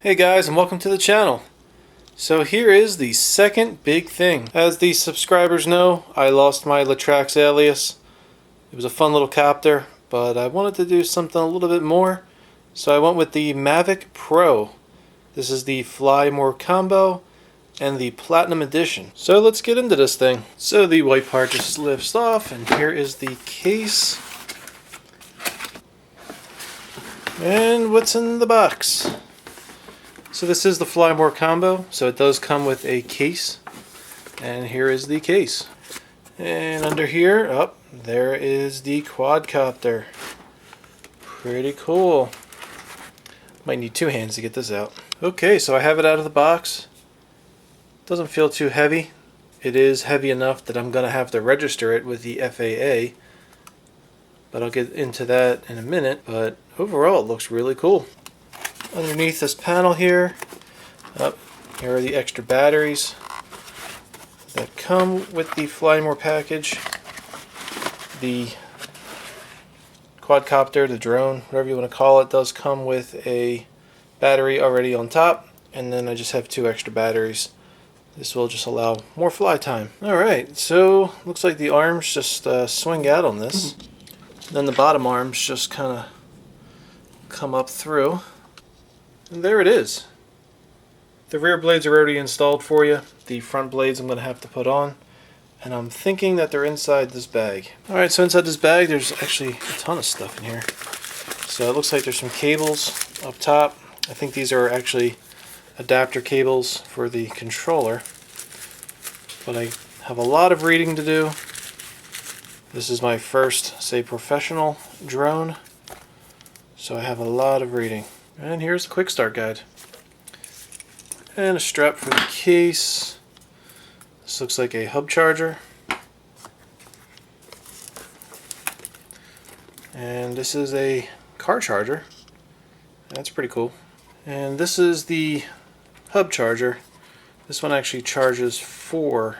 Hey guys, and welcome to the channel. So here is the second big thing. As the subscribers know, I lost my Latrax alias. It was a fun little copter, but I wanted to do something a little bit more, so I went with the Mavic Pro. This is the Fly More Combo and the Platinum Edition. So let's get into this thing. So the white part just lifts off, and here is the case. And what's in the box? So this is the Fly More Combo, so it does come with a case, and here is the case. And under here, there is the quadcopter. Pretty cool. Might need two hands to get this out. Okay, so I have it out of the box. Doesn't feel too heavy. It is heavy enough that I'm going to have to register it with the FAA, but I'll get into that in a minute. But overall, it looks really cool. Underneath this panel here, here are the extra batteries that come with the Fly More package. The quadcopter, the drone, whatever you want to call it, does come with a battery already on top, and then I just have two extra batteries. This will just allow more fly time. Alright, so looks like the arms just swing out on this. Then the bottom arms just kind of come up through. And there it is. The rear blades are already installed for you. The front blades I'm going to have to put on. And I'm thinking that they're inside this bag. Alright, so inside this bag there's actually a ton of stuff in here. So it looks like there's some cables up top. I think these are actually adapter cables for the controller. But I have a lot of reading to do. This is my first, say, professional drone. So I have a lot of reading. And here's the quick start guide. And a strap for the case. This looks like a hub charger. And this is a car charger. That's pretty cool. And this is the hub charger. This one actually charges 4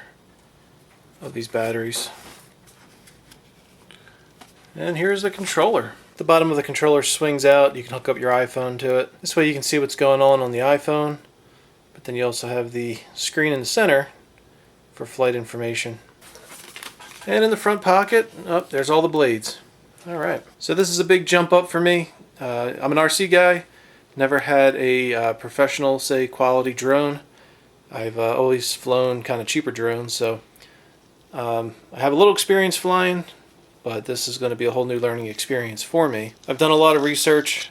of these batteries. And here's the controller. The bottom of the controller swings out. You can hook up your iPhone to it. This way you can see what's going on the iPhone. But then you also have the screen in the center for flight information. And in the front pocket, there's all the blades. Alright, so this is a big jump up for me. I'm an RC guy. Never had a professional, say, quality drone. I've always flown kind of cheaper drones, so I have a little experience flying. But this is going to be a whole new learning experience for me. I've done a lot of research,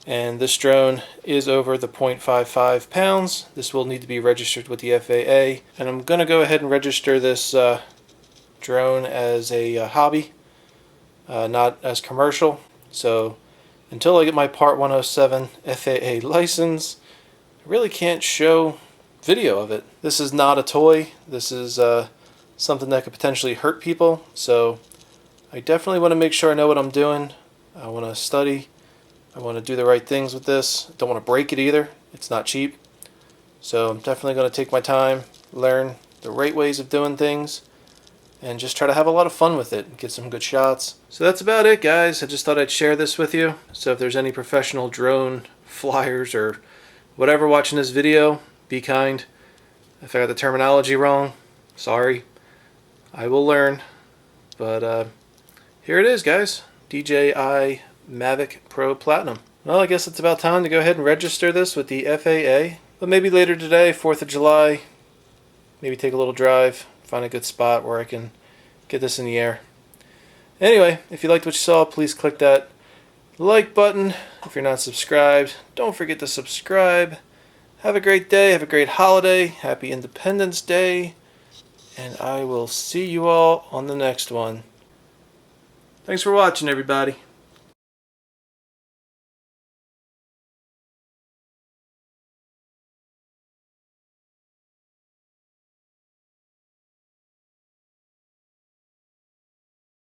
and this drone is over the 0.55 pounds. This will need to be registered with the FAA, and I'm going to go ahead and register this drone as a hobby, not as commercial. So until I get my Part 107 FAA license, I really can't show video of it. This is not a toy. This is something that could potentially hurt people, so I definitely want to make sure I know what I'm doing. I want to study. I want to do the right things with this. Don't want to break it either. It's not cheap. So I'm definitely going to take my time, learn the right ways of doing things, and just try to have a lot of fun with it and get some good shots. So that's about it, guys. I just thought I'd share this with you. So if there's any professional drone flyers or whatever watching this video, be kind. If I got the terminology wrong, sorry. I will learn. But here it is, guys. DJI Mavic Pro Platinum. Well, I guess it's about time to go ahead and register this with the FAA. But maybe later today, 4th of July, maybe take a little drive, find a good spot where I can get this in the air. Anyway, if you liked what you saw, please click that like button. If you're not subscribed, don't forget to subscribe. Have a great day. Have a great holiday. Happy Independence Day. And I will see you all on the next one. Thanks for watching, everybody.